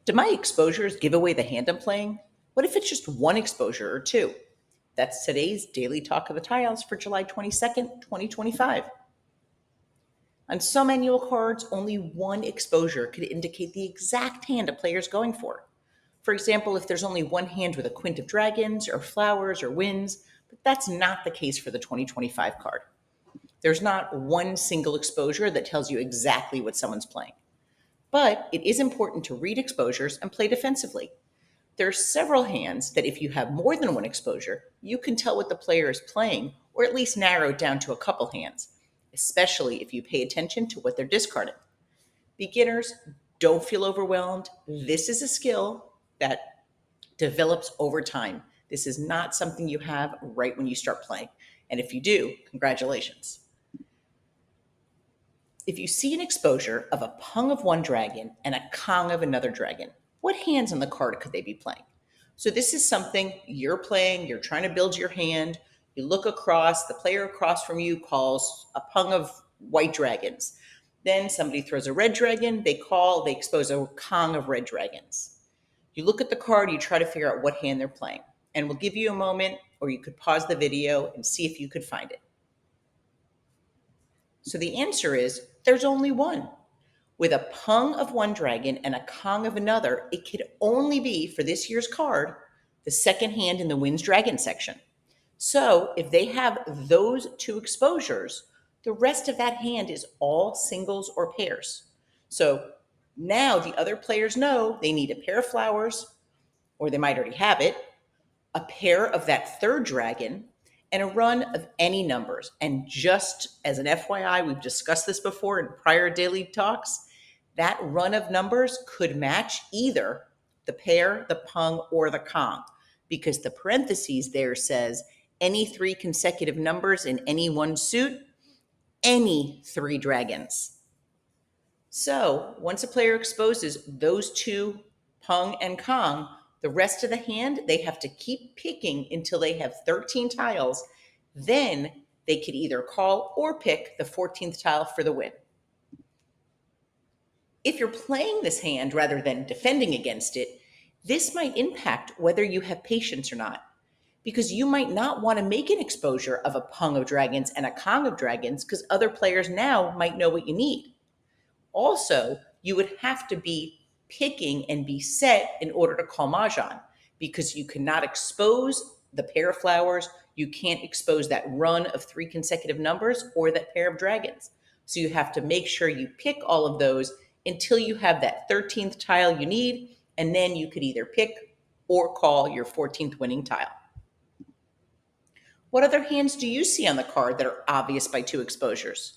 Do my exposures give away the hand I'm playing? What if it's just one exposure or two? That's today's Daily Talk of the Tiles for July 22nd, 2025. On some annual cards, only one exposure could indicate the exact hand a player is going for. For example, if there's only one hand with a quint of dragons or flowers or winds, but that's not the case for the 2025 card. There's not one single exposure that tells you exactly what someone's playing. But it is important to read exposures and play defensively. There are several hands that if you have more than one exposure, you can tell what the player is playing, or at least narrow it down to a couple hands, especially if you pay attention to what they're discarding. Beginners, don't feel overwhelmed. This is a skill that develops over time. This is not something you have right when you start playing. And if you do, congratulations. If you see an exposure of a pung of one dragon and a kong of another dragon, what hands on the card could they be playing? So this is something you're playing, you're trying to build your hand, you look across, the player across from you calls a pung of white dragons. Then somebody throws a red dragon, they expose a kong of red dragons. You look at the card, you try to figure out what hand they're playing. And we'll give you a moment, or you could pause the video and see if you could find it. So the answer is there's only one. With a pung of one dragon and a kong of another, it could only be, for this year's card, the second hand in the Winds Dragon section. So if they have those two exposures, the rest of that hand is all singles or pairs. So now the other players know they need a pair of flowers, or they might already have it, a pair of that third dragon, and a run of any numbers. And just as an FYI, we've discussed this before in prior daily talks, that run of numbers could match either the pair, the pung, or the kong, because the parentheses there says any three consecutive numbers in any one suit, any three dragons. So once a player exposes those two, pung and kong, the rest of the hand, they have to keep picking until they have 13 tiles. Then they could either call or pick the 14th tile for the win. If you're playing this hand rather than defending against it, this might impact whether you have patience or not, because you might not want to make an exposure of a pung of dragons and a kong of dragons because other players now might know what you need. Also, you would have to be picking and be set in order to call Mahjong, because you cannot expose the pair of flowers, you can't expose that run of three consecutive numbers or that pair of dragons. So you have to make sure you pick all of those until you have that 13th tile you need, and then you could either pick or call your 14th winning tile. What other hands do you see on the card that are obvious by two exposures?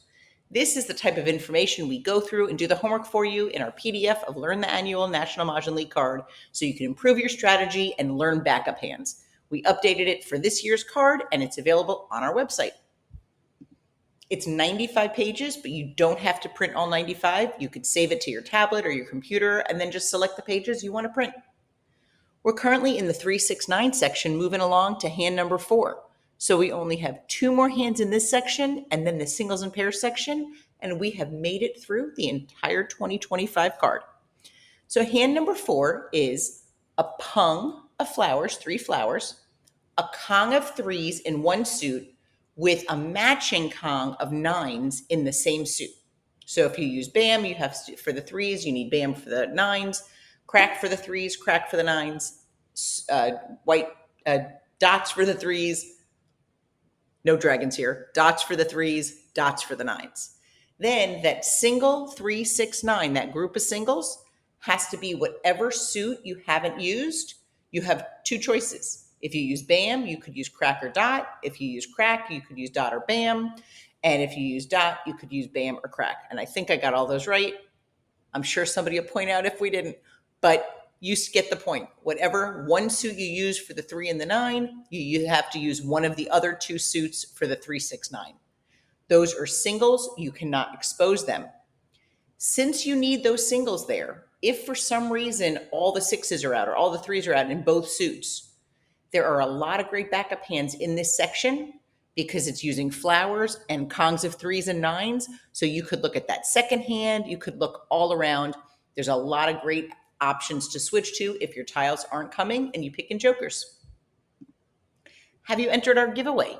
This is the type of information we go through and do the homework for you in our PDF of Learn the Annual National Mahjong League card, so you can improve your strategy and learn backup hands. We updated it for this year's card, and it's available on our website. It's 95 pages, but you don't have to print all 95. You could save it to your tablet or your computer and then just select the pages you want to print. We're currently in the 369 section, moving along to hand number 4. So we only have 2 more hands in this section and then the singles and pairs section, and we have made it through the entire 2025 card. So hand number 4 is a pung of flowers, 3 flowers, a kong of 3s in one suit with a matching kong of 9s in the same suit. So if you use BAM, you have for the 3s, you need BAM for the 9s, crack for the 3s, crack for the 9s, white dots for the 3s, no dragons here, dots for the 3s, dots for the 9s. Then that single 3, 6, 9, that group of singles has to be whatever suit you haven't used. You have 2 choices. If you use BAM, you could use crack or dot. If you use crack, you could use dot or BAM. And if you use dot, you could use BAM or crack. And I think I got all those right. I'm sure somebody will point out if we didn't, but you get the point. Whatever one suit you use for the 3 and the 9, you have to use one of the other 2 suits for the 3, 6, 9. Those are singles. You cannot expose them. Since you need those singles there, if for some reason all the 6s are out or all the 3s are out in both suits, there are a lot of great backup hands in this section because it's using flowers and kongs of 3s and 9s. So you could look at that second hand. You could look all around. There's a lot of great options to switch to if your tiles aren't coming and you pick in jokers. Have you entered our giveaway?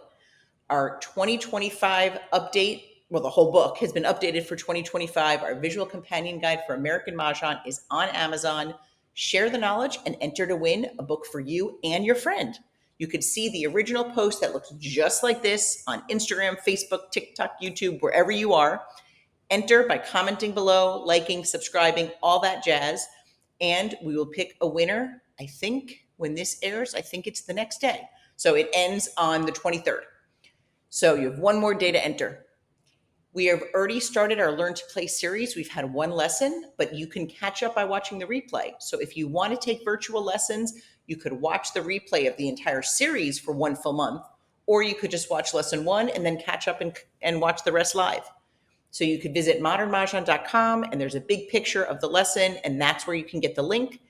Our 2025 update, well, the whole book has been updated for 2025. Our visual companion guide for American Mahjong is on Amazon. Share the knowledge and enter to win a book for you and your friend. You could see the original post that looks just like this on Instagram, Facebook, TikTok, YouTube, wherever you are. Enter by commenting below, liking, subscribing, all that jazz. And we will pick a winner. I think when this airs, I think it's the next day. So it ends on the 23rd. So you have one more day to enter. We have already started our Learn to Play series. We've had one lesson, but you can catch up by watching the replay. So if you want to take virtual lessons, you could watch the replay of the entire series for one full month, or you could just watch lesson one and then catch up and watch the rest live. So you could visit modernmahjong.com and there's a big picture of the lesson, and that's where you can get the link.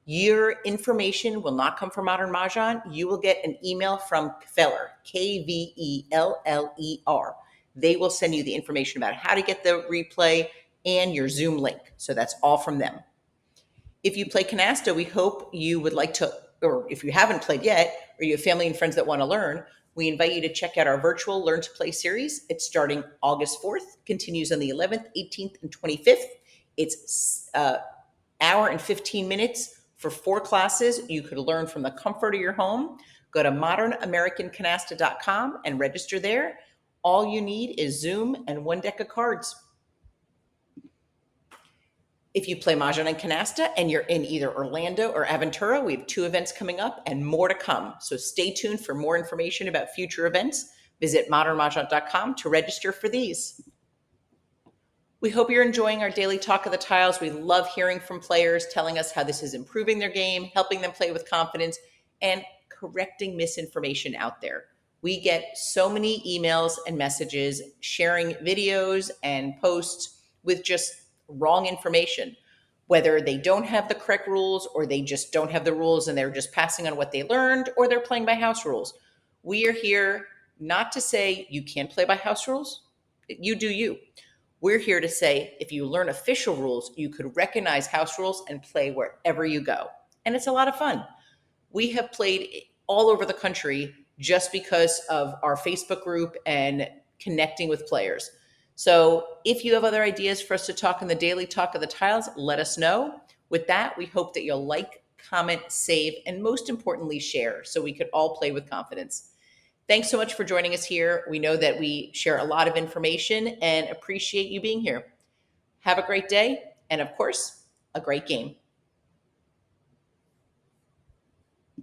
Your information will not come from Modern Mahjong. You will get an email from Kveller, Kveller. They will send you the information about how to get the replay and your Zoom link. So that's all from them. If you play Canasta, we hope you would like to, or if you haven't played yet, or you have family and friends that want to learn, we invite you to check out our virtual Learn to Play series. It's starting August 4th, continues on the 11th, 18th, and 25th. It's hour and 15 minutes for 4 classes. You could learn from the comfort of your home. Go to modernamericancanasta.com and register there. All you need is Zoom and one deck of cards. If you play Mahjong and Canasta and you're in either Orlando or Aventura, we have 2 events coming up and more to come. So stay tuned for more information about future events. Visit modernmahjong.com to register for these. We hope you're enjoying our daily talk of the tiles. We love hearing from players, telling us how this is improving their game, helping them play with confidence, and correcting misinformation out there. We get so many emails and messages sharing videos and posts with just wrong information, whether they don't have the correct rules or they just don't have the rules and they're just passing on what they learned, or they're playing by house rules. We are here not to say you can't play by house rules. You do you. We're here to say if you learn official rules, you could recognize house rules and play wherever you go. And it's a lot of fun. We have played all over the country just because of our Facebook group and connecting with players. So if you have other ideas for us to talk in the daily talk of the tiles, let us know. With that, we hope that you'll like, comment, save, and most importantly, share so we could all play with confidence. Thanks so much for joining us here. We know that we share a lot of information and appreciate you being here. Have a great day, and of course, a great game.